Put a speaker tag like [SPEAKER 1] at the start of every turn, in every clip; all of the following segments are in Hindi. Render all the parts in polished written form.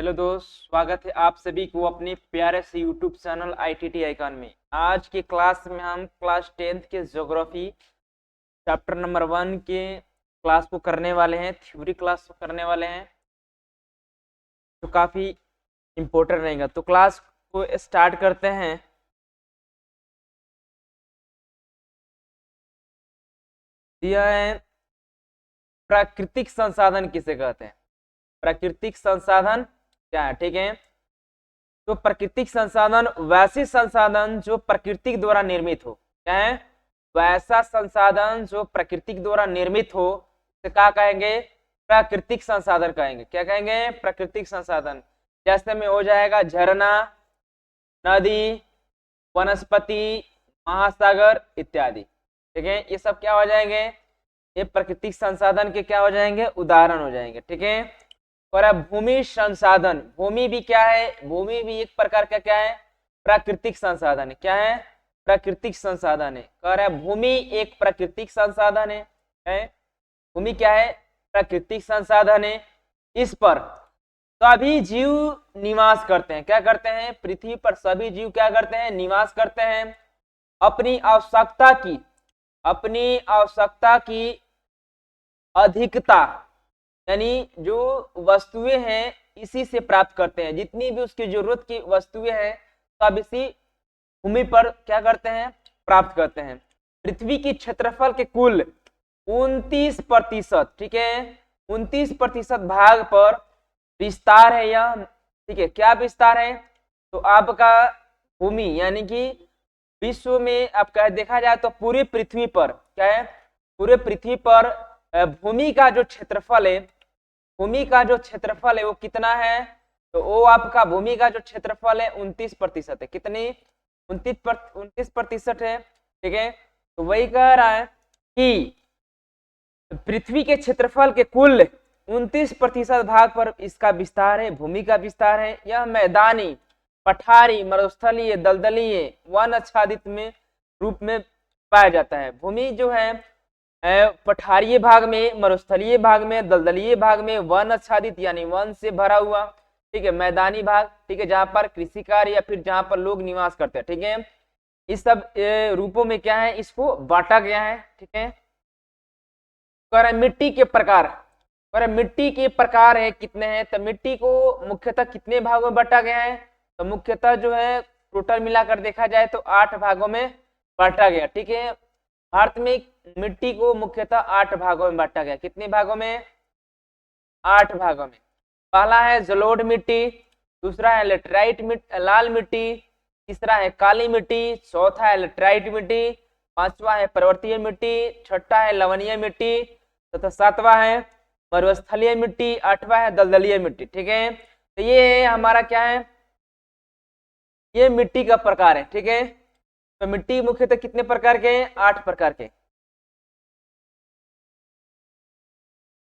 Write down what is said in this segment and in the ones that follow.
[SPEAKER 1] हेलो दोस्त, स्वागत है आप सभी को अपने प्यारे से यूट्यूब चैनल ITT आइकॉन में। आज की क्लास में हम क्लास 10th के ज्योग्राफी चैप्टर नंबर 1 के क्लास को करने वाले हैं, थ्योरी क्लास को करने वाले हैं, तो काफ़ी इम्पोर्टेंट रहेगा। तो क्लास को स्टार्ट करते हैं। यह है प्राकृतिक संसाधन किसे कहते हैं। प्राकृतिक संसाधन क्या है, ठीक है। तो प्राकृतिक संसाधन वैसे संसाधन जो प्रकृति द्वारा निर्मित हो। क्या है? वैसा संसाधन जो प्रकृति द्वारा निर्मित हो तो क्या कहेंगे? प्राकृतिक संसाधन कहेंगे। क्या कहेंगे? प्राकृतिक संसाधन। जैसे में हो जाएगा झरना, नदी, वनस्पति, महासागर इत्यादि। ठीक है, ये सब क्या हो जाएंगे? ये प्राकृतिक संसाधन के क्या हो जाएंगे? उदाहरण हो जाएंगे। ठीक है। और अब भूमि संसाधन, भूमि भी क्या है? भूमि भी एक प्रकार का क्या है? प्राकृतिक संसाधन है। क्या है? प्राकृतिक संसाधन है। कह रहा है भूमि एक प्राकृतिक संसाधन है। भूमि क्या है? प्राकृतिक संसाधन है। इस पर सभी जीव निवास करते हैं। क्या करते हैं? पृथ्वी पर सभी जीव क्या करते हैं? निवास करते हैं। अपनी आवश्यकता की अधिकता, यानी जो वस्तुएं हैं इसी से प्राप्त करते हैं। जितनी भी उसकी जरूरत की वस्तुएं हैं सब इसी भूमि पर क्या करते हैं? प्राप्त करते हैं। पृथ्वी की क्षेत्रफल के कुल 29%, ठीक है, 29% भाग पर विस्तार है यह। ठीक है, क्या विस्तार है? तो आपका भूमि यानी कि विश्व में आपका देखा जाए तो पूरी पृथ्वी पर क्या है? पूरे पृथ्वी पर भूमि का जो क्षेत्रफल है, भूमि का जो क्षेत्रफल है वो कितना है? तो वो आपका भूमि का जो क्षेत्रफल है 29% है। कितनी? 29% है। ठीक है, तो वही कह रहा है कि पृथ्वी के क्षेत्रफल के कुल 29% भाग पर इसका विस्तार है, भूमि का विस्तार है। यह मैदानी, पठारी, मरुस्थलीय, दलदलीय, वन आच्छादित में रूप में पाया जाता है। भूमि जो है पठारीय भाग में, मरुस्थलीय भाग में, दलदलीय भाग में, वन आच्छादित यानी वन से भरा हुआ। ठीक है, मैदानी भाग, ठीक है, जहां पर कृषि कार्य या फिर जहां पर लोग निवास करते हैं। ठीक है, इस सब रूपों में क्या है? इसको बांटा गया है। ठीक है, मिट्टी के प्रकार, मिट्टी के प्रकार है कितने हैं? तो मिट्टी को मुख्यतः कितने भागों में बांटा गया है? तो मुख्यतः जो है टोटल मिलाकर देखा जाए तो 8 भागों में बांटा गया। ठीक है, भारत में मिट्टी को मुख्यतः 8 भागों में बांटा गया। कितने भागों में? 8 भागों में। पहला है जलोढ़ मिट्टी, दूसरा है लेटराइट लाल मिट्टी, तीसरा है काली मिट्टी, चौथा है लेटराइट मिट्टी, पांचवा है पर्वतीय मिट्टी, छठा है लवणीय मिट्टी तथा सातवां है मरुस्थलीय मिट्टी, आठवां है दलदलीय मिट्टी। ठीक है, तो ये हमारा क्या है? ये मिट्टी का प्रकार है। ठीक है, तो मिट्टी मुख्यतः कितने प्रकार के हैं? 8 प्रकार के।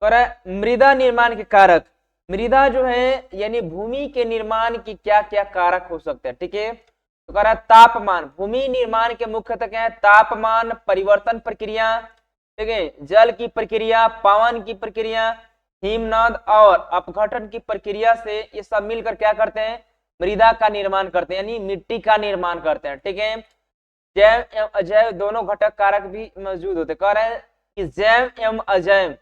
[SPEAKER 1] और मृदा निर्माण के कारक, मृदा जो है यानी भूमि के निर्माण की क्या क्या कारक हो सकते हैं। ठीक है, तो कह रहा है तापमान, भूमि निर्माण के मुख्यतः क्या है? तापमान परिवर्तन प्रक्रिया, ठीक है, जल की प्रक्रिया, पवन की प्रक्रिया, हिमनद और अपघटन की प्रक्रिया से ये सब मिलकर क्या करते हैं? मृदा का निर्माण करते हैं, यानी मिट्टी का निर्माण करते हैं। ठीक है, जैव एवं अजैव दोनों घटक कारक भी मौजूद होते। कह रहे हैं कि जैव एवं अजैव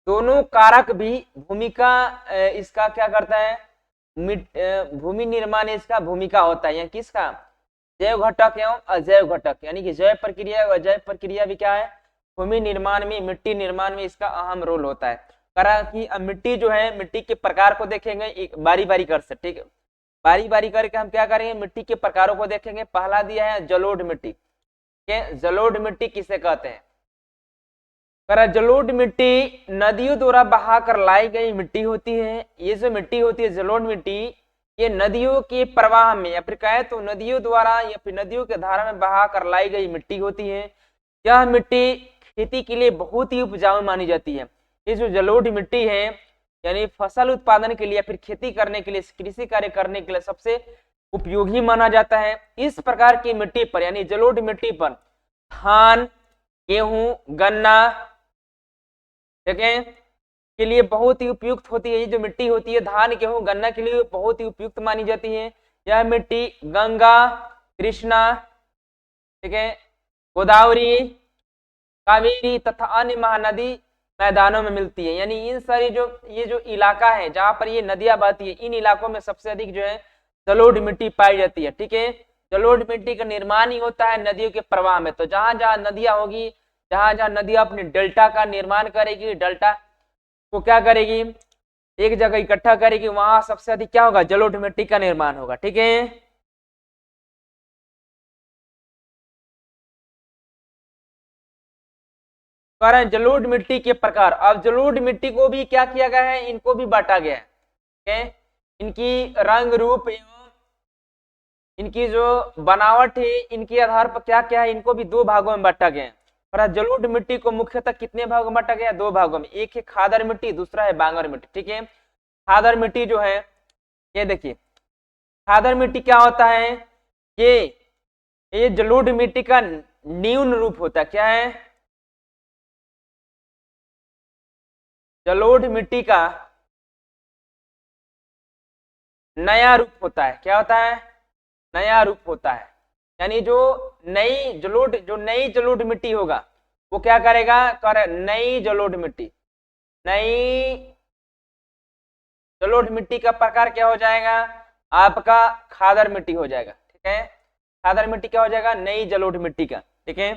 [SPEAKER 1] दोनों कारक भी भूमि का इसका क्या करता है? भूमि निर्माण इसका भूमिका होता है। या किसका? जैव घटक एवं अजैव घटक, यानी कि जैव प्रक्रिया और अजैव प्रक्रिया भी क्या है? भूमि निर्माण में, मिट्टी निर्माण में इसका अहम रोल होता है। करा कि अब मिट्टी जो है, मिट्टी के प्रकार को देखेंगे एक बारी बारी कर सकते। ठीक है, बारी बारी करके हम क्या करेंगे? मिट्टी के प्रकारों को देखेंगे। पहला दिया है जलोढ़ मिट्टी। जलोढ़ मिट्टी किसे कहते हैं? जलोढ़ मिट्टी नदियों द्वारा बहाकर लाई गई मिट्टी होती है। ये जो मिट्टी होती है जलोढ़ मिट्टी, ये नदियों के प्रवाह में या फिर कहे तो नदियों द्वारा या फिर नदियों के धारा में बहाकर लाई गई मिट्टी होती है। यह मिट्टी खेती के लिए बहुत ही उपजाऊ मानी जाती है। ये जो जलोढ़ मिट्टी है यानी फसल उत्पादन के लिए या फिर खेती करने के लिए, कृषि कार्य करने के लिए सबसे उपयोगी माना जाता है। इस प्रकार की मिट्टी पर यानी जलोढ़ मिट्टी पर धान, गेहूं, गन्ना, ठीक है, के लिए बहुत ही उपयुक्त होती है। ये जो मिट्टी होती है धान गेहूं गन्ना के लिए बहुत ही उपयुक्त मानी जाती है। यह मिट्टी गंगा, कृष्णा, ठीक है, गोदावरी, कावेरी तथा अन्य महानदी मैदानों में मिलती है। यानी इन सारी जो ये जो इलाका है जहां पर ये नदियां बहती है, इन इलाकों में सबसे अधिक जो है जलोढ़ मिट्टी पाई जाती है। ठीक है, जलोढ़ मिट्टी का निर्माण ही होता है नदियों के प्रवाह में। तो जहां जहां नदियां होगी, जहां जहां नदियां अपने डेल्टा का निर्माण करेगी, डेल्टा को क्या करेगी, एक जगह इकट्ठा करेगी, वहां सबसे अधिक क्या होगा, जलोढ़ मिट्टी का निर्माण होगा। ठीक है, कारण जलोढ़ मिट्टी के प्रकार। अब जलोढ़ मिट्टी को भी क्या किया गया है, इनको भी बांटा गया है। ठीक है, इनकी रंग रूप एवं इनकी जो बनावट है, इनके आधार पर क्या क्या है, इनको भी दो भागों में बांटा गया है। और जलोढ़ मिट्टी को मुख्यतः कितने भागों में बांटा गया है, दो भागों में। एक है खादर मिट्टी, दूसरा है बांगर मिट्टी। ठीक है, खादर मिट्टी जो है, ये देखिए खादर मिट्टी क्या होता है, ये जलोढ़ मिट्टी का न्यून रूप होता है। क्या है, जलोढ़ मिट्टी का नया रूप होता है। क्या होता है, नया रूप होता है। यानी जो नई जलोढ़ मिट्टी होगा वो क्या करेगा, नई जलोढ़ मिट्टी, नई जलोढ़ मिट्टी का प्रकार क्या हो जाएगा, आपका खादर मिट्टी हो जाएगा। ठीक है, खादर मिट्टी क्या हो जाएगा, नई जलोढ़ मिट्टी का। ठीक है,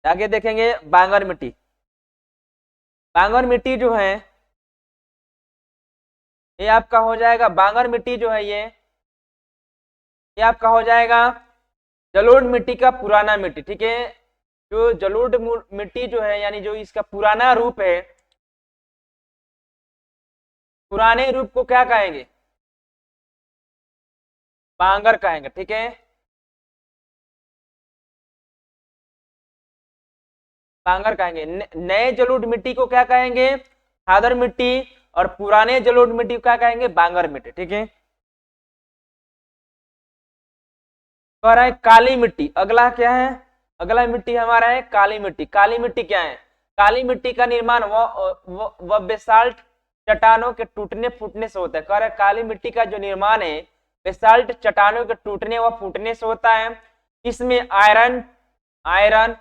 [SPEAKER 1] आगे देखेंगे बांगर मिट्टी। बांगर मिट्टी जो है ये आपका हो जाएगा, बांगर मिट्टी जो है ये आपका हो जाएगा जलोढ़ मिट्टी का पुराना मिट्टी। ठीक है, जो जलोढ़ मिट्टी जो है यानी जो इसका पुराना रूप है, पुराने रूप को क्या कहेंगे, बांगर कहेंगे। ठीक है, बांगर कहेंगे। नए जलोढ़ मिट्टी को क्या कहेंगे, खादर मिट्टी, और पुराने जलोढ़ मिट्टी को क्या कहेंगे, बांगर मिट्टी। ठीक है, कह रहा है काली मिट्टी। अगला क्या है, अगला मिट्टी हमारा है काली मिट्टी। काली मिट्टी क्या है, काली मिट्टी का निर्माण वह बेसाल्ट चट्टानों के टूटने फूटने से होता है। कह रहा है काली मिट्टी का जो निर्माण है बेसाल्ट चट्टानों के टूटने व फूटने से होता है। इसमें आयरन,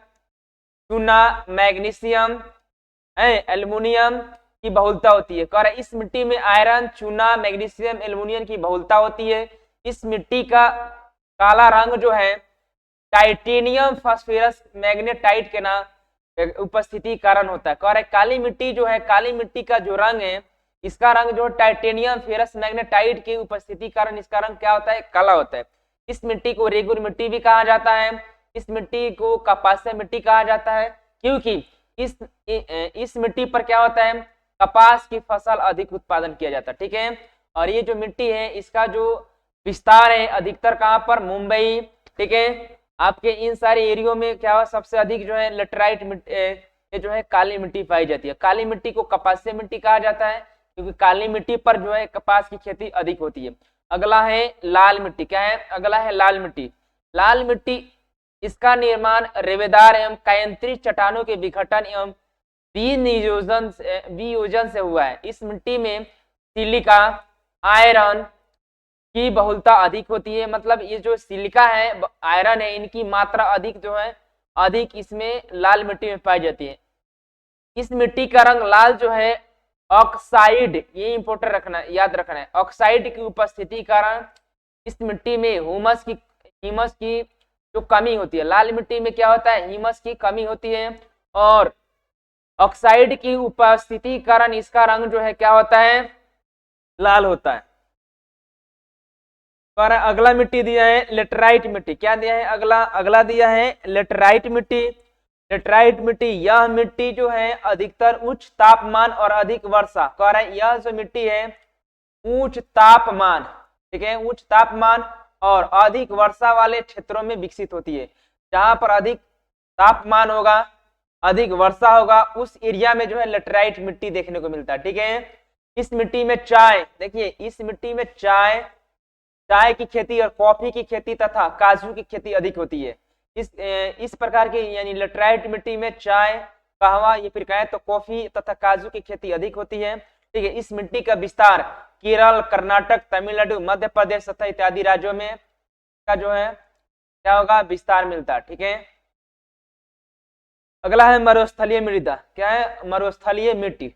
[SPEAKER 1] चूना, मैग्नीशियम, एल्युमिनियम की बहुलता होती है। कह रहा है इस मिट्टी में आयरन, चूना, मैग्नीशियम, एल्युमिनियम की बहुलता होती है। इस मिट्टी का काला रंग जो है टाइटेनियम फास्फोरस मैग्नेटाइट के नाम उपस्थिति कारण होता है। कह रहे काली मिट्टी जो है, काली मिट्टी का जो रंग है, इसका रंग जो टाइटेनियम फेरस मैग्नेटाइट की उपस्थिति कारण इसका रंग क्या होता है, काला होता है। इस मिट्टी को रेगुर मिट्टी भी कहा जाता है। इस मिट्टी को कपास्य मिट्टी कहा जाता है, क्योंकि इस मिट्टी पर क्या होता है, कपास की फसल अधिक उत्पादन किया जाता है। ठीक है, और ये जो मिट्टी है इसका जो विस्तार है अधिकतर कहां पर, मुंबई। ठीक है, आपके इन सारे एरियो में क्या हुआ, सबसे अधिक जो है लेटराइट मिट्टी, ये जो है काली मिट्टी पाई जाती है। काली मिट्टी को कपास्य मिट्टी कहा जाता है, क्योंकि काली मिट्टी पर जो है कपास की खेती अधिक होती है। अगला है लाल मिट्टी। क्या है, अगला है लाल मिट्टी। लाल मिट्टी, इसका निर्माण रेवेदार एवं कायंत्री चट्टानों के विघटन एवं वियोजन से हुआ है। इस मिट्टी में सिलिका, आयरन की बहुलता अधिक होती है। मतलब ये जो सिलिका है, आयरन है, इनकी मात्रा अधिक जो है, अधिक इसमें लाल मिट्टी में पाई जाती है। इस मिट्टी का रंग लाल जो है ऑक्साइड, ये इंपोर्टेंट रखना, याद रखना है, ऑक्साइड की उपस्थिति कारण इस मिट्टी में ह्यूमस की जो कमी होती है। लाल मिट्टी में क्या होता है, ह्यूमस की कमी होती है, और ऑक्साइड की उपस्थिति कारण इसका रंग जो है क्या होता है, लाल होता है। और अगला मिट्टी दिया है लेटराइट मिट्टी। क्या दिया है, अगला दिया है लेटराइट मिट्टी। लेटराइट मिट्टी, यह मिट्टी जो है अधिकतर उच्च तापमान और अधिक वर्षा, कह रहा है यह जो मिट्टी है उच्च तापमान, ठीक है, उच्च तापमान और अधिक वर्षा वाले क्षेत्रों में विकसित होती है। जहां पर अधिक तापमान होगा, अधिक वर्षा होगा, उस एरिया में जो है लेटराइट मिट्टी देखने को मिलता है। ठीक है, इस मिट्टी में चाय, देखिए इस मिट्टी में चाय की खेती और कॉफी की खेती तथा काजू की खेती अधिक होती है। इस प्रकार की यानी लेटराइट मिट्टी में चाय, कहवा या फिर कहें तो कॉफी तथा काजू की खेती अधिक होती है। ठीक है, इस मिट्टी का विस्तार केरल, कर्नाटक, तमिलनाडु, मध्य प्रदेश तथा इत्यादि राज्यों में का जो है क्या होगा, विस्तार मिलता है। ठीक है, अगला है मरुस्थलीय मृदा। क्या है, मरुस्थलीय मिट्टी। कह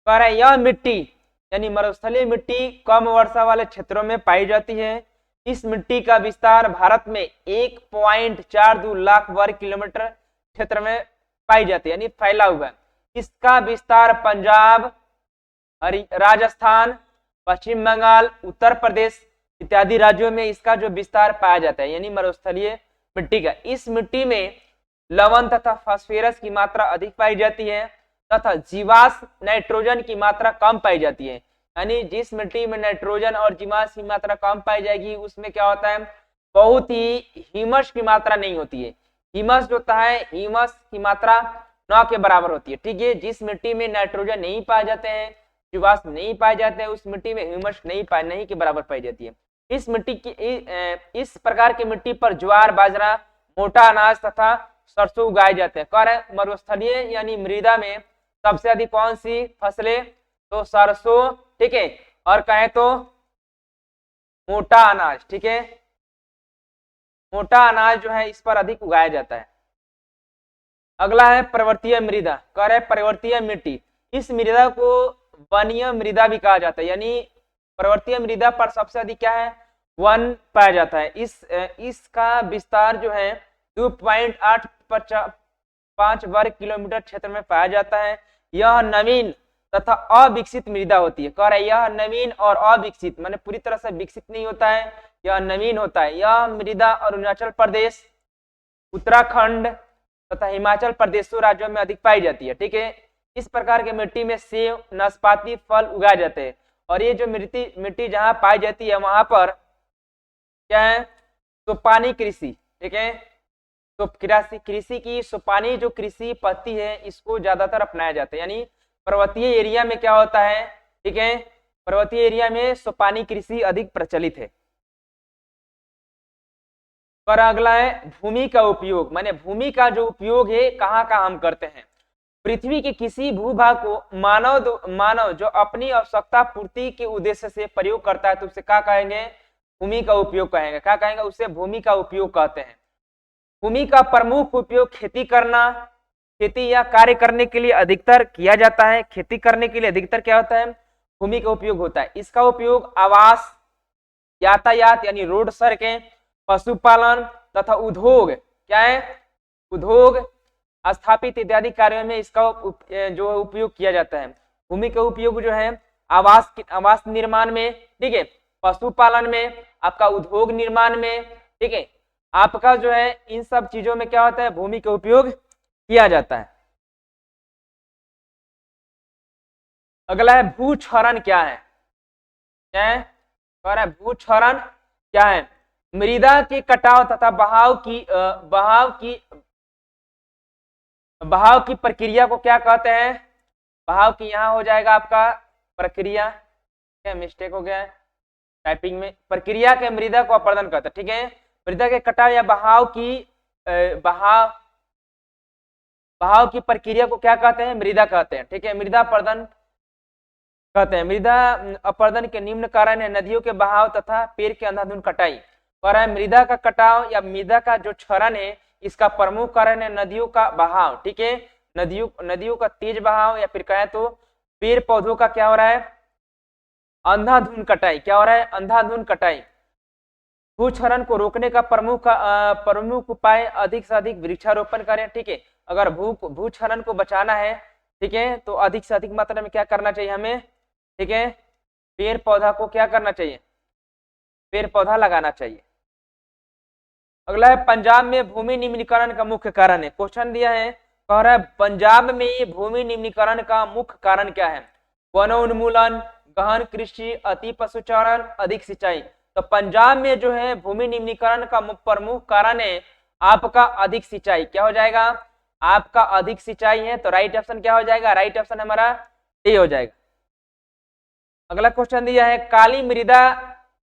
[SPEAKER 1] रहा है यह मिट्टी यानी मरुस्थलीय मिट्टी कम वर्षा वाले क्षेत्रों में पाई जाती है। इस मिट्टी का विस्तार भारत में 1.42 लाख वर्ग किलोमीटर क्षेत्र में पाई जाती है, यानी फैला हुआ है। इसका विस्तार पंजाब, राजस्थान, पश्चिम बंगाल, उत्तर प्रदेश इत्यादि राज्यों में इसका जो विस्तार पाया जाता है, यानी मरुस्थलीय मिट्टी का। इस मिट्टी में लवण तथा फास्फोरस की मात्रा अधिक पाई जाती है तथा जीवाश्म नाइट्रोजन की मात्रा कम पाई जाती है। यानी जिस मिट्टी में नाइट्रोजन और जीवाश्म की मात्रा कम पाई जाएगी उसमें क्या होता है, बहुत ही ह्यूमस की मात्रा नहीं होती है। ह्यूमस जो होता है, ह्यूमस की मात्रा 9 के बराबर होती है। ठीक है, जिस मिट्टी में नाइट्रोजन नहीं पाए जाते हैं, जीवाश्म नहीं पाए जाते हैं, उस मिट्टी में ह्यूमस नहीं के बराबर पाई जाती है। इस मिट्टी की इस प्रकार की मिट्टी पर ज्वार, बाजरा, मोटा अनाज तथा सरसों उगाए जाते हैं। कह रहे मरुस्थलीय यानी मृदा में सबसे अधिक कौन सी फसलें, तो सरसों। ठीक है, और कहें तो मोटा अनाज। ठीक है, मोटा अनाज जो है इस पर अधिक उगाया जाता है। अगला है पर्वतीय मृदा। कह रहे पर्वतीय मिट्टी, इस मृदा को वनीय मृदा भी कहा जाता है, यानी पर्वतीय मृदा पर सबसे अधिक क्या है, वन पाया जाता है। इसका विस्तार जो है 2.85 वर्ग किलोमीटर क्षेत्र में पाया जाता है। यह नवीन तथा अविकसित मृदा होती है। कह रहे यह नवीन और अविकसित, माने पूरी तरह से विकसित नहीं होता है, यह नवीन होता है। यह मृदा अरुणाचल प्रदेश, उत्तराखंड तथा हिमाचल प्रदेश राज्यों में अधिक पाई जाती है। ठीक है, इस प्रकार के मिट्टी में सेब, नाशपाती फल उगाए जाते हैं। और ये जो मिट्टी जहां पाई जाती है वहां पर क्या है, तो पानी कृषि। ठीक है, तो कृषि की सोपानी जो कृषि पद्धति है इसको ज्यादातर अपनाया जाता है। यानी पर्वतीय एरिया में क्या होता है, ठीक है, पर्वतीय एरिया में सोपानी कृषि अधिक प्रचलित है। पर अगला है भूमि का उपयोग, माने भूमि का जो उपयोग है कहाँ कहाँ हम करते हैं। पृथ्वी के किसी भूभाग को मानव जो अपनी आवश्यकता पूर्ति के उद्देश्य से प्रयोग करता है तो उसे क्या कहेंगे, भूमि का उपयोग कहेंगे। क्या कहेंगे, उसे भूमि का उपयोग कहते हैं। भूमि का प्रमुख उपयोग खेती करना, खेती या कार्य करने के लिए अधिकतर किया जाता है। खेती करने के लिए अधिकतर क्या होता है, भूमि का उपयोग होता है। इसका उपयोग आवास, यातायात यानी रोड, सड़कें, पशुपालन तथा उद्योग, क्या है, उद्योग स्थापित इत्यादि कार्यों में इसका जो उपयोग किया जाता है। भूमि का उपयोग जो है आवास निर्माण में, ठीक है, पशुपालन में, आपका उद्योग निर्माण में, ठीक है, आपका जो है इन सब चीजों में क्या होता है, भूमि का उपयोग किया जाता है। अगला है भूक्षरण क्या है, क्या है, कह रहा है भूक्षरण क्या है, मृदा के कटाव तथा बहाव की प्रक्रिया को क्या कहते हैं, बहाव की यहाँ हो जाएगा आपका प्रक्रिया, क्या मिस्टेक हो गया है टाइपिंग में, प्रक्रिया के मृदा को अपर्दन कहते हैं। ठीक है, मृदा के कटाव या बहाव की प्रक्रिया को क्या कहते हैं, मृदा कहते हैं। ठीक है, मृदा अपर्दन कहते हैं। मृदा अपर्दन के निम्न कारण है नदियों के बहाव तथा पेड़ के अंधाधुंध कटाई। और है मृदा का कटाव या मृदा का जो क्षरण है इसका प्रमुख कारण है नदियों का बहाव। ठीक है, नदियों का तेज बहाव, या फिर कहें तो पेड़ पौधों का क्या हो रहा है, अंधाधुंध कटाई। क्या हो रहा है, अंधाधुंध कटाई। भूक्षरण को रोकने का प्रमुख उपाय अधिक से अधिक वृक्षारोपण करें। ठीक है, अगर भूक्षरण को बचाना है, ठीक है, तो अधिक से अधिक मात्रा में क्या करना चाहिए हमें, ठीक है, पेड़ पौधा को क्या करना चाहिए, पेड़ पौधा लगाना चाहिए। अगला है पंजाब में भूमि निम्नीकरण का मुख्य कारण है। क्वेश्चन दिया है, कह रहा है पंजाब में भूमि निम्नीकरण का मुख्य कारण क्या है, वनोन्मूलन, गहन कृषि, अति पशुचारण, अधिक सिंचाई। तो पंजाब में जो है भूमि निम्नीकरण का प्रमुख कारण है आपका अधिक सिंचाई। क्या हो जाएगा, आपका अधिक सिंचाई है, तो राइट ऑप्शन क्या हो जाएगा, राइट ऑप्शन हमारा ए हो जाएगा। अगला क्वेश्चन दिया है काली मृदा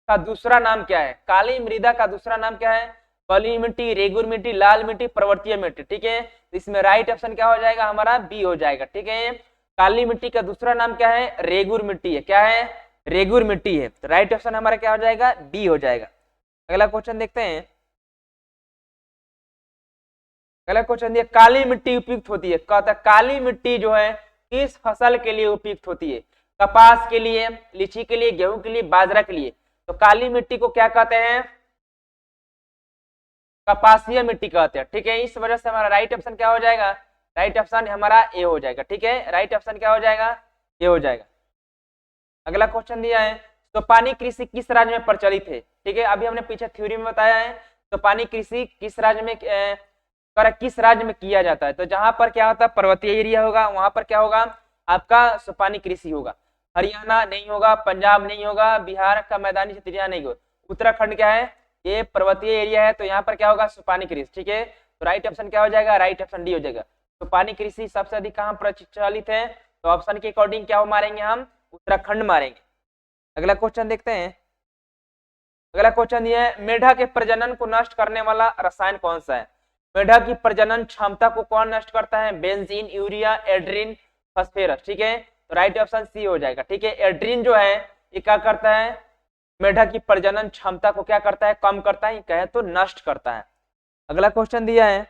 [SPEAKER 1] का दूसरा नाम क्या है, काली मृदा का दूसरा नाम क्या है, काली मिट्टी, रेगुर मिट्टी, लाल मिट्टी, पर्वतीय मिट्टी। ठीक है, तो इसमें राइट ऑप्शन क्या हो जाएगा हमारा? बी हो जाएगा। ठीक है, काली मिट्टी का दूसरा नाम क्या है? रेगुर मिट्टी है। क्या है? रेगुर मिट्टी है। तो राइट ऑप्शन हमारा क्या हो जाएगा? बी हो जाएगा। अगला क्वेश्चन देखते हैं। अगला क्वेश्चन दिया, काली मिट्टी उपयुक्त होती है। कहता काली मिट्टी जो है किस फसल के लिए उपयुक्त होती है? कपास के लिए, लीची के लिए, गेहूं के लिए, बाजरा के लिए। तो काली मिट्टी को क्या कहते हैं? कपासीय मिट्टी कहते हैं। ठीक है, इस वजह से हमारा राइट ऑप्शन क्या हो जाएगा? राइट ऑप्शन हमारा ए हो जाएगा। ठीक है, राइट ऑप्शन क्या हो जाएगा? ए हो जाएगा। अगला क्वेश्चन दिया है, तो पानी कृषि किस राज्य में प्रचलित है? ठीक है, अभी हमने पीछे थ्योरी में बताया है, तो पानी कृषि किस राज्य में किस राज्य में किया जाता है? तो जहां पर क्या होता है, पर्वतीय एरिया होगा, वहां पर क्या होगा आपका? सुपानी कृषि होगा। हरियाणा नहीं होगा, पंजाब नहीं होगा, बिहार का मैदानी क्षेत्र यहाँ नहीं होगा। उत्तराखंड क्या है? ये पर्वतीय एरिया है, तो यहाँ पर क्या होगा? सुपानी कृषि। ठीक है, तो राइट ऑप्शन क्या हो जाएगा? राइट ऑप्शन डी हो जाएगा। सुपानी कृषि सबसे अधिक कहाँ प्रचलित है? तो ऑप्शन के अकॉर्डिंग क्या मारेंगे हम? उत्तराखंड मारेंगे। अगला क्वेश्चन देखते हैं। अगला क्वेश्चन ये है, मेढक के प्रजनन को नष्ट करने वाला रसायन कौन सा है? मेढक की प्रजनन क्षमता को कौन नष्ट करता है? Benzene, urea, एड्रीन, phosphorus. ठीक है, तो राइट ऑप्शन सी हो जाएगा। ठीक है, एड्रीन जो है ये क्या करता है? मेढक की प्रजनन क्षमता को क्या करता है? कम करता है, कहे तो नष्ट करता है। अगला क्वेश्चन दिया है,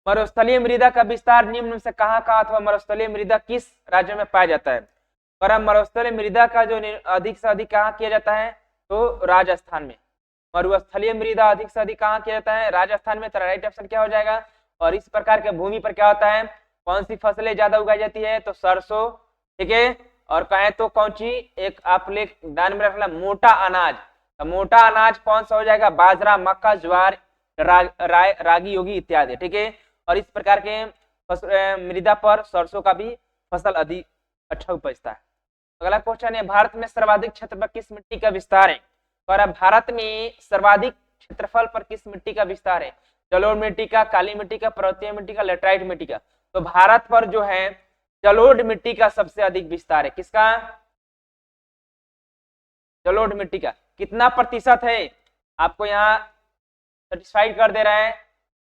[SPEAKER 1] मरुस्थलीय मृदा का विस्तार निम्न से कहाँ कहाँ अथवा मरुस्थलीय मृदा किस राज्य में पाया जाता है? और मरुस्थलीय मृदा का जो अधिक से अधिक कहाँ किया जाता है? तो राजस्थान में। मरुस्थलीय मृदा अधिक से अधिक कहाँ किया जाता है? राजस्थान में। तो राइट ऑप्शन क्या हो जाएगा? और इस प्रकार के भूमि पर क्या होता है? कौन सी फसलें ज्यादा उगाई जाती है? तो सरसों। ठीक है, और कहें तो कौन सी एक आप लोग ध्यान में रखना, मोटा अनाज। तो मोटा अनाज कौन सा हो जाएगा? बाजरा, मक्का, ज्वार, रागी होगी इत्यादि। ठीक है, और इस प्रकार के मृदा पर सरसों का भी फसल अधिक अच्छा उपजता है। अगला क्वेश्चन है, भारत में सर्वाधिक क्षेत्र पर किस मिट्टी का विस्तार है? और भारत में सर्वाधिक क्षेत्रफल पर किस मिट्टी का विस्तार है? जलोढ़ मिट्टी का, काली मिट्टी का, पर्वतीय मिट्टी का, लेटराइट मिट्टी का। तो भारत पर जो है जलोढ़ मिट्टी का सबसे अधिक विस्तार है। किसका? जलोढ़ मिट्टी का। कितना प्रतिशत है? आपको यहाँ सेटिस्फाइड कर दे रहा है,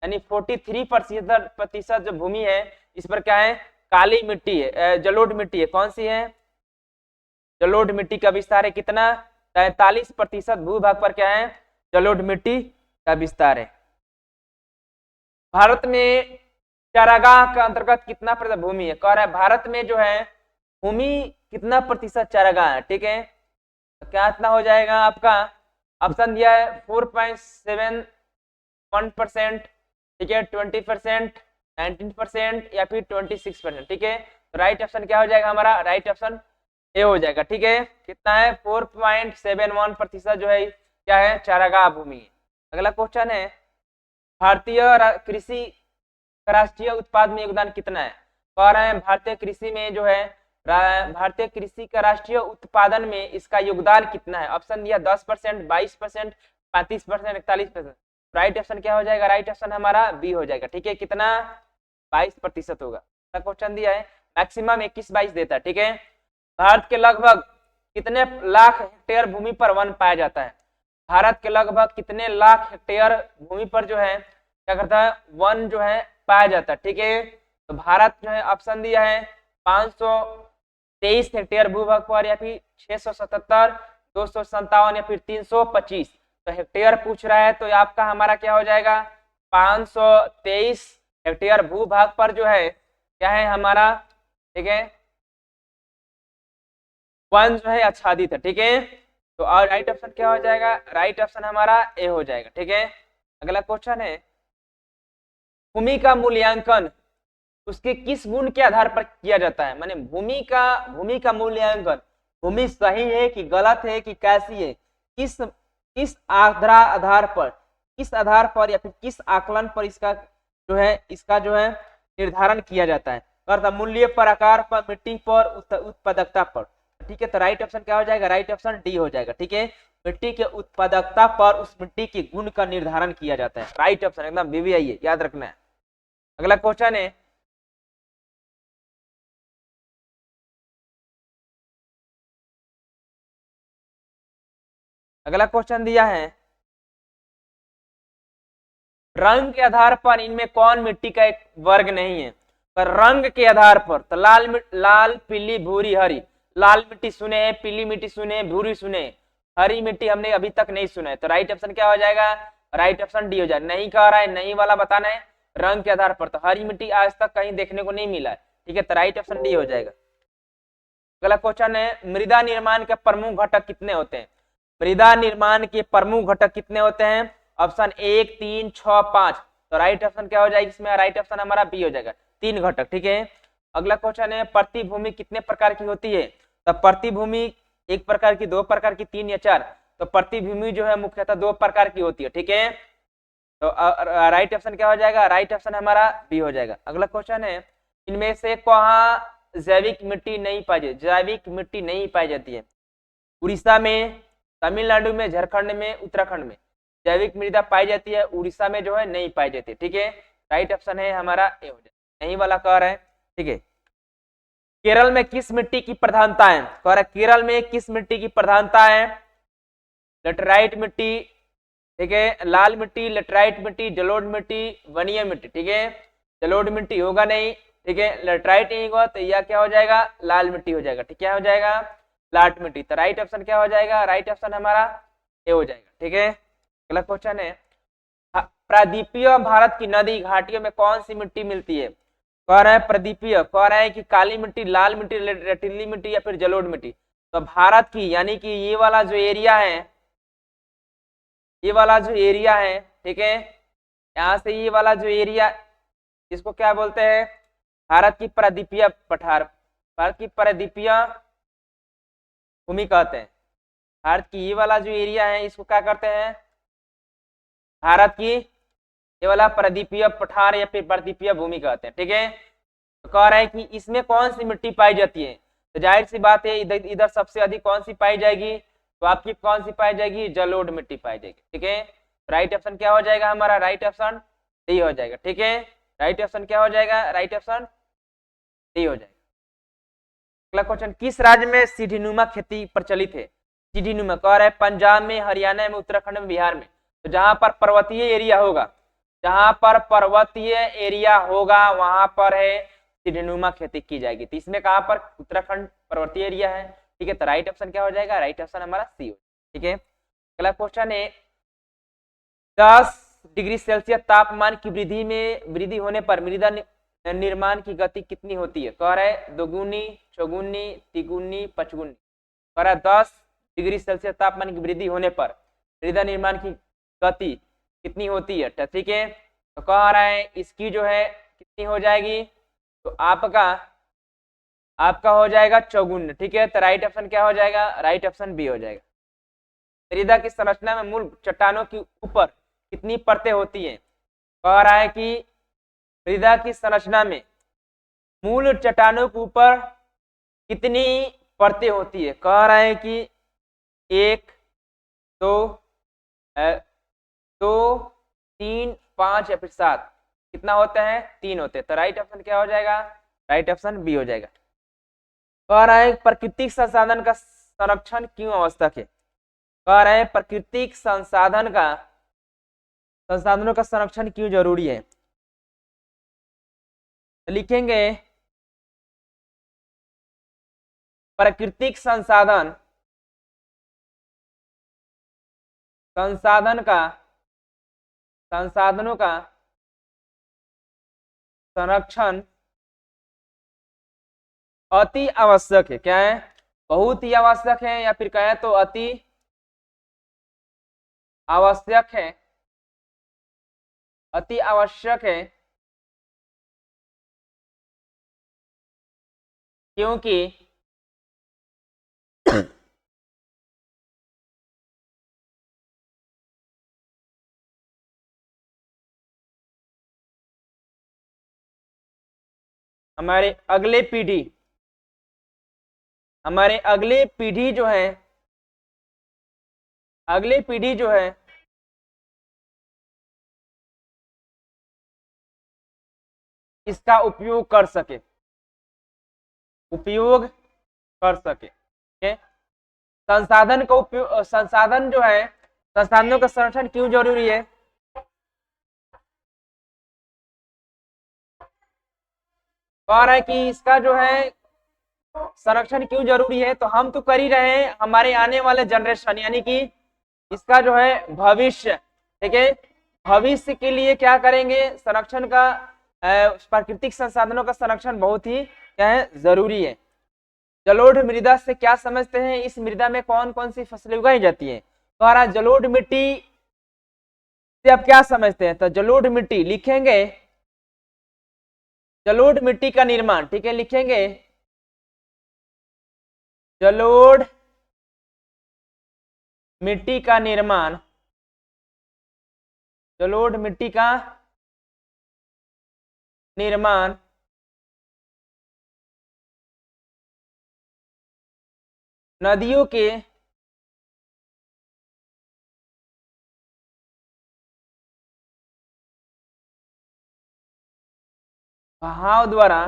[SPEAKER 1] यानी 43% जो भूमि है इस पर क्या है? काली मिट्टी है, जलोढ़ मिट्टी है। कौन सी है? जलोढ़ मिट्टी का विस्तार है कितना? 43% भूभाग पर क्या है? जलोढ़ मिट्टी का विस्तार है। भारत में चारागाह का अंतर्गत कितना प्रतिशत भूमि है? कह रहा है भारत में जो है भूमि कितना प्रतिशत चारागाह है। ठीक है, तो क्या इतना हो जाएगा आपका? ऑप्शन दिया है 4.71%। ठीक है, 20%, 19% या फिर 26%। ठीक है, तो राइट ऑप्शन क्या हो जाएगा हमारा? राइट ऑप्शन ए हो जाएगा। ठीक है, कितना है? 4.71% जो है क्या है? चारागाह भूमि है। अगला क्वेश्चन है, भारतीय कृषि का राष्ट्रीय उत्पाद में योगदान कितना है? कह रहे हैं भारतीय कृषि में जो है भारतीय कृषि का राष्ट्रीय उत्पादन में इसका योगदान कितना है? ऑप्शन दिया 10%, 22%, 35%, 41%। राइट ऑप्शन क्या हो जाएगा? राइट ऑप्शन हमारा बी हो जाएगा। ठीक है, कितना? 22% होगा। क्वेश्चन दिया है, मैक्सिमम 21-22 देता है। ठीक है, भारत के लगभग कितने लाख हेक्टेयर भूमि पर वन पाया जाता है? भारत के लगभग कितने लाख हेक्टेयर भूमि पर जो है क्या करता है? वन जो है पाया जाता है। ठीक है, तो भारत जो है ऑप्शन दिया है 523 हेक्टेयर भूभाग पर, या फिर 677, 257 या फिर 325। तो हेक्टेयर पूछ रहा है, तो आपका हमारा क्या हो जाएगा? 523 हेक्टेयर भूभाग पर जो है क्या है हमारा? ठीक है, वन जो है आच्छादित है। ठीक है, तो और राइट ऑप्शन क्या हो जाएगा? राइट ऑप्शन हमारा ए हो जाएगा। ठीक है, अगला क्वेश्चन है, भूमि का मूल्यांकन उसके किस गुण के आधार पर किया जाता है? माने भूमि का मूल्यांकन, भूमि सही है कि गलत है कि कैसी है, किस आधार पर या फिर किस आकलन पर इसका जो है निर्धारण किया जाता है? अर्थात मूल्य पर, आकार पर, मिट्टी पर, उत्पादकता पर। ठीक है, तो राइट ऑप्शन क्या हो जाएगा? राइट ऑप्शन डी हो जाएगा। ठीक है, मिट्टी के उत्पादकता पर उस मिट्टी के गुण का निर्धारण किया जाता है। राइट ऑप्शन एकदम बीबीआई है, याद रखना है। अगला क्वेश्चन है, अगला क्वेश्चन दिया है, रंग के आधार पर इनमें कौन मिट्टी का एक वर्ग नहीं है? पर रंग के आधार पर तो लाल पीली भूरी हरी। लाल मिट्टी सुने हैं, पीली मिट्टी सुने हैं, भूरी सुने हैं, हरी मिट्टी हमने अभी तक नहीं सुना है। तो राइट ऑप्शन क्या हो जाएगा? राइट ऑप्शन डी हो जाएगा। नहीं कह रहा है, नहीं वाला बताना है रंग के आधार पर, तो हरी मिट्टी आज तक कहीं देखने को नहीं मिला है। ठीक है, तो राइट ऑप्शन डी हो जाएगा। अगला क्वेश्चन है, मृदा निर्माण के प्रमुख घटक कितने होते हैं? मृदा निर्माण के प्रमुख घटक कितने होते हैं? ऑप्शन 1, 3, 6, 5। तो राइट ऑप्शन क्या हो जाएगा इसमें? राइट ऑप्शन हमारा बी हो जाएगा, 3 घटक। ठीक है, अगला क्वेश्चन है, प्रतिभूमि कितने प्रकार की होती है? तो प्रतिभूमि 1 प्रकार की, 2 प्रकार की, 3 या 4। तो प्रतिभूमि जो है मुख्यतः 2 प्रकार की होती है। ठीक है, तो राइट ऑप्शन क्या हो जाएगा? राइट ऑप्शन हमारा बी हो जाएगा। अगला क्वेश्चन है, इनमें से कहाँ जैविक मिट्टी नहीं पाई जाती? जैविक मिट्टी नहीं पाई जाती है। उड़ीसा में, तमिलनाडु में, झारखंड में, उत्तराखंड में जैविक मृदा पाई जाती है, उड़ीसा में जो है नहीं पाई जाती। ठीक है, राइट ऑप्शन है हमारा ए हो जाएगा, नहीं वाला कह रहे हैं। ठीक है, केरल में किस मिट्टी की प्रधानता है? कह रहा केरल में किस मिट्टी की प्रधानता है? लेटराइट मिट्टी, ठीक है, लाल मिट्टी, लेटराइट मिट्टी, जलोढ़ मिट्टी, वनीय मिट्टी। ठीक है, जलोढ़ मिट्टी होगा नहीं, ठीक है, लेटराइट नहीं होगा, तो यह क्या हो जाएगा? लाल मिट्टी हो जाएगा। ठीक, क्या हो जाएगा? लाट मिट्टी। तो राइट ऑप्शन क्या हो जाएगा? राइट ऑप्शन हमारा ए हो जाएगा। ठीक है, अगला क्वेश्चन है, प्रादीपीय भारत की नदी घाटियों में कौन सी मिट्टी मिलती है? कह रहा है प्रदीपीय, कह रहा है कि काली मिट्टी, लाल मिट्टी, रेतीली मिट्टी या फिर जलोढ़ मिट्टी। तो भारत की यानी कि ये वाला जो एरिया है, ये वाला जो एरिया है, ठीक है, यहाँ से ये वाला जो एरिया, इसको क्या बोलते हैं? भारत की प्रादीपीय पठार, भारत की प्रादीपीय भूमि कहते हैं। भारत की ये वाला जो एरिया है इसको क्या करते हैं? भारत की ये वाला प्रादीपीय पठार या फिर प्रादीपीय भूमि कहते हैं। ठीक है, तो कह रहे हैं कि इसमें कौन सी मिट्टी पाई जाती है? तो जाहिर सी बात है इधर इधर सबसे अधिक कौन सी पाई जाएगी? तो आपकी कौन सी पाई जाएगी? जलोढ़ मिट्टी पाई जाएगी। ठीक है, राइट ऑप्शन क्या हो जाएगा हमारा? राइट ऑप्शन डी हो जाएगा। ठीक है, राइट ऑप्शन क्या हो जाएगा? राइट ऑप्शन डी हो जाएगा। अगला क्वेश्चन, किस राज्य में सीढ़ीनुमा खेती प्रचलित है? सीढ़ीनुमा कह रहा है पंजाब में, हरियाणा में, उत्तराखंड में, बिहार में। तो जहां पर पर्वतीय एरिया होगा, जहां पर पर्वतीय एरिया होगा वहां पर है सीढ़ीनुमा खेती की जाएगी। तो इसमें कहां पर? उत्तराखंड पर्वतीय एरिया है। ठीक है, तो राइट ऑप्शन क्या हो जाएगा? राइट ऑप्शन हमारा सी हो। ठीक है, अगला क्वेश्चन है, 10 डिग्री सेल्सियस तापमान की वृद्धि होने पर मृदा निर्माण की गति कितनी होती है? कह रहा है दोगुनी, चौगुनी, तिगुनी, पचगुनी। कह रहा है 10 डिग्री सेल्सियस तापमान की वृद्धि होने पर मृदा निर्माण की गति कितनी होती है? ठीक है, तो कह रहा है इसकी जो है कितनी हो जाएगी? तो आपका हो जाएगा 54। ठीक है, तो राइट ऑप्शन क्या हो जाएगा? राइट ऑप्शन बी हो जाएगा। मृदा की संरचना में मूल चट्टानों के ऊपर कितनी परतें होती हैं? कह रहा है कि मृदा की संरचना में मूल चट्टानों के ऊपर कितनी परतें होती है? कह रहा है कि 1, 2, 3, 5 या फिर 7। कितना होते हैं? 3 होते हैं। तो राइट ऑप्शन क्या हो जाएगा? राइट ऑप्शन बी हो जाएगा। कह रहा है प्राकृतिक संसाधन का संरक्षण क्यों आवश्यक है? कह रहे हैं प्राकृतिक संसाधनों का संरक्षण क्यों जरूरी है? लिखेंगे प्राकृतिक संसाधनों का संरक्षण अति आवश्यक है। क्या है? बहुत ही आवश्यक है, या फिर कहें तो अति आवश्यक है, अति आवश्यक है, क्योंकि हमारे अगले पीढ़ी जो है, अगली पीढ़ी जो है इसका उपयोग कर सके, ठीक है? संसाधन का उपयोग, संसाधन जो है, संसाधनों का संरक्षण क्यों जरूरी है? कह रहा है कि इसका जो है संरक्षण क्यों जरूरी है, तो हम तो कर ही रहे हैं, हमारे आने वाले जनरेशन यानी कि इसका जो है भविष्य, ठीक है, भविष्य के लिए क्या करेंगे, संरक्षण का प्राकृतिक संसाधनों का संरक्षण बहुत ही क्या है, जरूरी है। जलोढ़ मृदा से क्या समझते हैं, इस मृदा में कौन कौन सी फसलें उगाई जाती है। तो हमारा जलोढ़ मिट्टी से आप क्या समझते हैं, तो जलोढ़ मिट्टी लिखेंगे, जलोढ़ मिट्टी का निर्माण, ठीक है, लिखेंगे जलोढ़ मिट्टी का निर्माण, जलोढ़ मिट्टी का निर्माण नदियों के बहाव द्वारा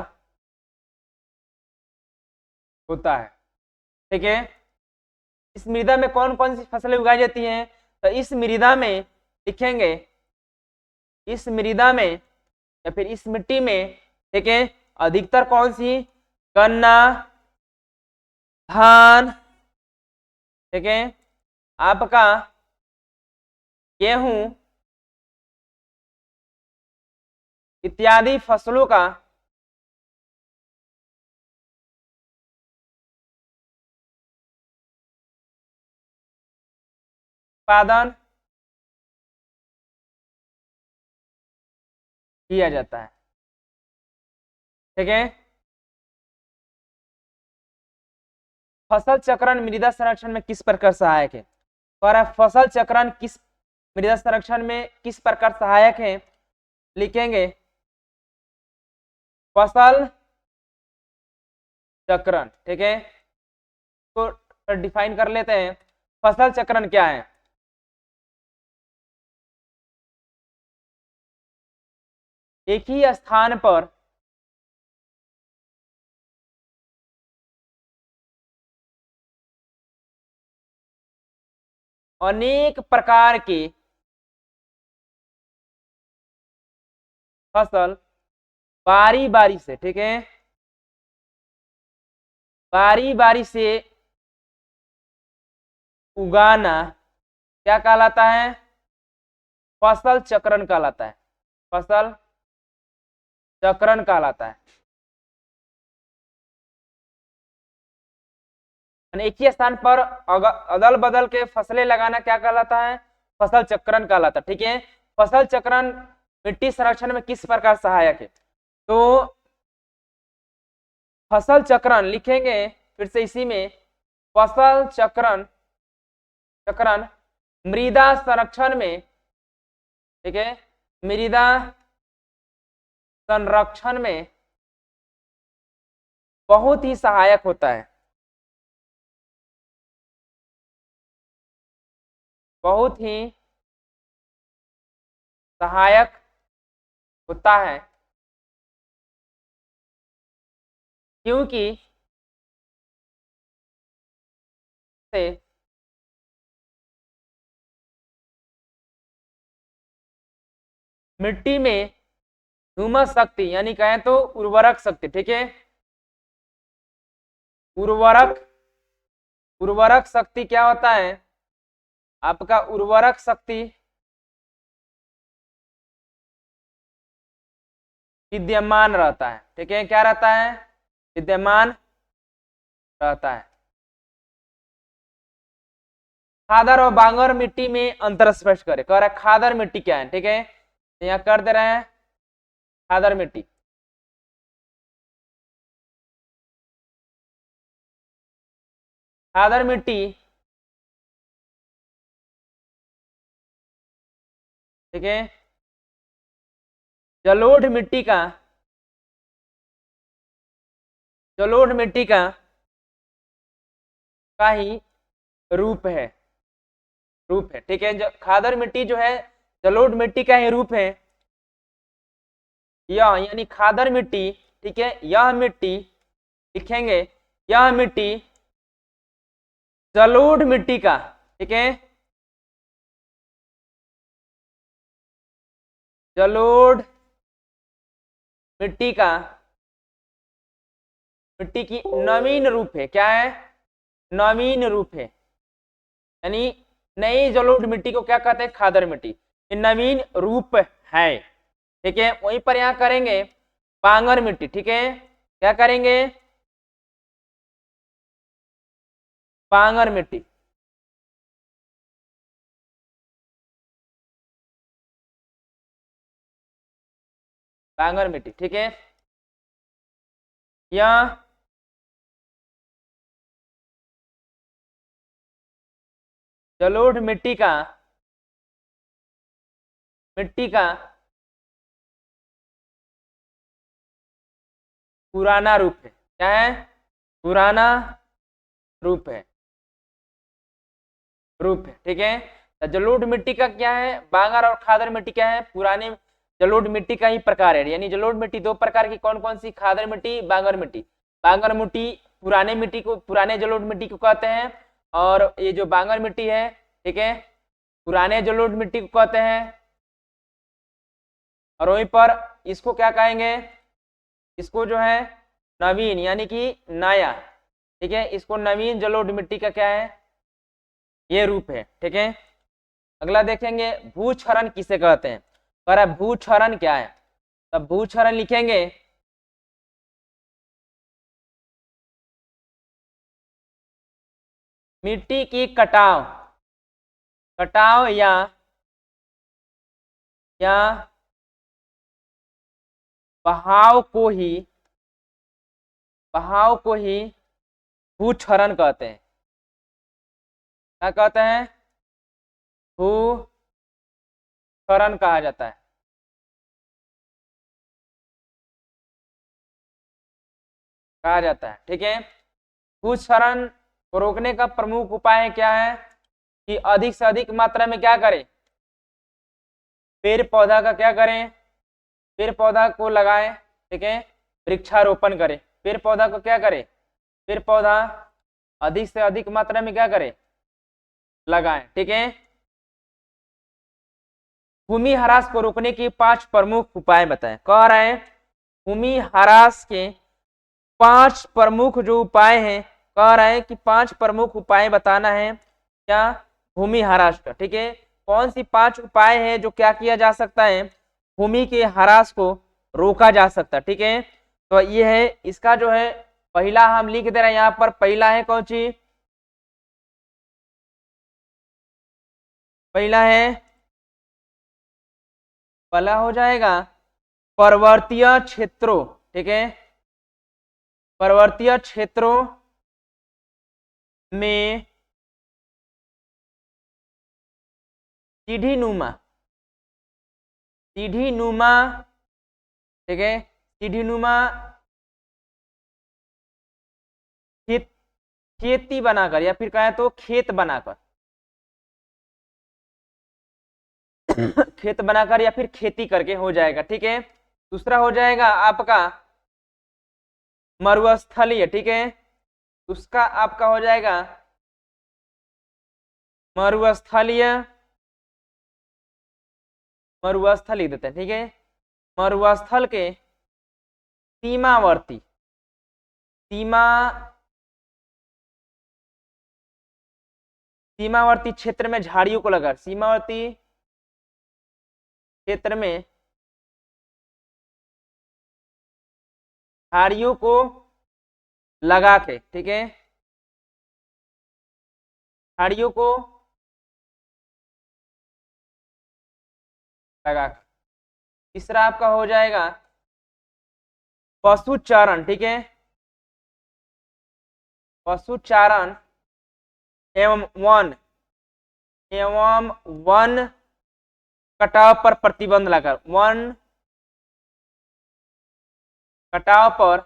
[SPEAKER 1] होता है, ठीक है। इस मृदा में कौन कौन सी फसलें उगाई जाती हैं, तो इस मृदा में लिखेंगे, इस मृदा में या फिर इस मिट्टी में, ठीक है, अधिकतर कौन सी, गन्ना, धान, ठीक है, आपका गेहूं इत्यादि फसलों का उत्पादन किया जाता है, ठीक है। फसल चक्रण मृदा संरक्षण में किस प्रकार सहायक है, और फसल चक्रण किस मृदा संरक्षण में किस प्रकार सहायक है, लिखेंगे फसल चक्रण, ठीक है, तो डिफाइन कर लेते हैं, फसल चक्रण क्या है, एक ही स्थान पर अनेक प्रकार के फसल बारी बारी से, ठीक है, बारी बारी से उगाना क्या कहलाता है, फसल चक्रण कहलाता है, फसल चक्रण कहलाता है। एक ही स्थान पर अदल बदल के फसलें लगाना क्या कहलाता है, फसल चक्रण कहलाता है, ठीक है। फसल चक्रण मिट्टी संरक्षण में किस प्रकार सहायक है, तो फसल चक्रण लिखेंगे फिर से इसी में, फसल चक्रण, चक्रण मृदा संरक्षण में, ठीक है, मृदा संरक्षण में बहुत ही सहायक होता है, बहुत ही सहायक होता है, क्योंकि से मिट्टी में ह्यूमस शक्ति यानी कहें तो उर्वरक शक्ति, ठीक है, उर्वरक, उर्वरक शक्ति क्या होता है, आपका उर्वरक शक्ति विद्यमान रहता है, ठीक है, क्या रहता है, विद्यमान रहता है। खादर और बांगर मिट्टी में अंतर स्पष्ट करें, कह रहा है खादर मिट्टी क्या है, ठीक है, यहाँ कर दे रहे हैं खादर मिट्टी, खादर मिट्टी, ठीक है, जलोढ़ मिट्टी का, जलोढ़ मिट्टी का ही रूप है, रूप है, ठीक है, खादर मिट्टी जो है जलोढ़ मिट्टी का ही रूप है, यह यानी खादर मिट्टी, ठीक है, यह मिट्टी लिखेंगे, यह मिट्टी जलोढ़ मिट्टी का, ठीक है, जलोढ़ मिट्टी का मिट्टी की नवीन रूप है। क्या है? नवीन रूप है, यानी नई जलोढ़ मिट्टी को क्या कहते हैं? खादर मिट्टी। ये नवीन रूप है, ठीक है। वहीं पर यहाँ करेंगे बांगर मिट्टी, ठीक है। क्या करेंगे? बांगर मिट्टी। बांगर मिट्टी, ठीक है। या जलोढ़ मिट्टी का पुराना रूप है। क्या है? पुराना रूप है, ठीक है। तो जलोढ़ मिट्टी का क्या है? बांगर और खादर मिट्टी क्या है? पुराने जलोढ़ मिट्टी का ही प्रकार है। यानी जलोढ़ मिट्टी दो प्रकार की कौन कौन सी? खादर मिट्टी, बांगर मिट्टी। बांगर मिट्टी पुराने मिट्टी को, पुराने जलोढ़ मिट्टी को कहते हैं, और ये जो बांगर मिट्टी है, ठीक है, पुराने जलोढ़ मिट्टी को कहते हैं। और वहीं पर इसको क्या कहेंगे? इसको जो है नवीन, यानी कि नया, ठीक है। इसको नवीन जलोढ़ मिट्टी का क्या है? ये रूप है, ठीक है। अगला देखेंगे भूक्षरण किसे कहते हैं। कह रहा है भूक्षरण क्या है? तब भूक्षरण लिखेंगे मिट्टी की कटाव या बहाव को ही भूक्षरण कहते हैं। क्या कहते हैं? भूक्षरण कहा जाता है। ठीक है। भूक्षरण को रोकने का प्रमुख उपाय क्या है? कि अधिक से अधिक मात्रा में क्या करें? पेड़ पौधा का क्या करें? पेड़ पौधा को लगाएं, ठीक है। वृक्षारोपण करें। पेड़ पौधा को क्या करें? पेड़ पौधा अधिक से अधिक मात्रा में क्या करें? लगाएं, ठीक है। भूमि ह्रास को रोकने के 5 प्रमुख उपाय बताएं। कह रहे हैं भूमि ह्रास के 5 प्रमुख जो उपाय हैं, कह रहे हैं कि 5 प्रमुख उपाय बताना है। क्या? भूमि ह्रास का, ठीक है। कौन सी 5 उपाय है जो क्या किया जा सकता है? भूमि के ह्रास को रोका जा सकता है, ठीक है। तो ये है इसका जो है पहला हम लिख दे रहे हैं यहाँ पर। पहला है कौन सी? पहला है, पहला हो जाएगा पर्वतीय क्षेत्रों, ठीक है। पर्वतीय क्षेत्रों में सीढ़ी नुमा, ठीक है, सीढ़ी नुमा खेती बनाकर, या फिर कहें तो खेत बनाकर खेत बनाकर या फिर खेती करके हो जाएगा, ठीक है। दूसरा हो जाएगा आपका मरुस्थलीय, ठीक है। उसका आपका हो जाएगा मरुस्थलीय लिख देते हैं, ठीक है। मरुस्थल के सीमावर्ती क्षेत्र में झाड़ियों को लगा, सीमावर्ती क्षेत्र में झाड़ियों को लगा के, ठीक है, झाड़ियों को लगा के। तीसरा आपका हो जाएगा पशुचारण, ठीक है। पशुचारण एवं वन कटाव पर प्रतिबंध लगाकर, वन कटाव पर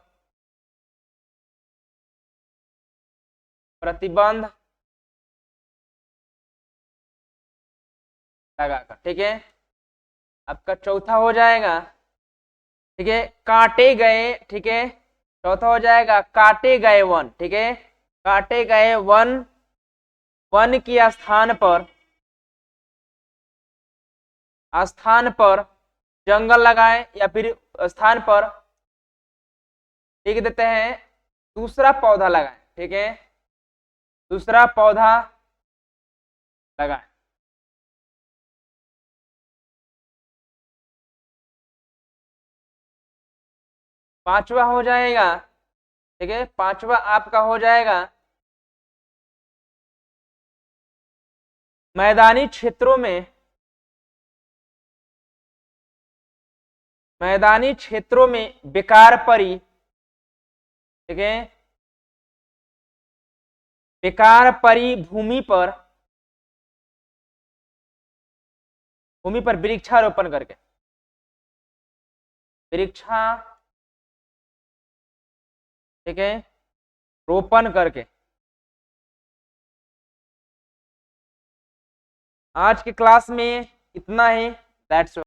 [SPEAKER 1] प्रतिबंध लगाकर, ठीक है। आपका चौथा हो जाएगा, ठीक है, काटे गए, ठीक है। चौथा हो जाएगा काटे गए वन, ठीक है। काटे गए वन के स्थान पर जंगल लगाए, या फिर स्थान पर लिख देते हैं दूसरा पौधा लगाएं, ठीक है, दूसरा पौधा लगाएं। पांचवा हो जाएगा, ठीक है, पांचवा आपका हो जाएगा मैदानी क्षेत्रों में, मैदानी क्षेत्रों में बेकार पड़ी, ठीक है, बेकार पड़ी भूमि पर, भूमि पर वृक्षारोपण करके, वृक्षा, ठीक है, रोपण करके। आज की क्लास में इतना ही, दैट्स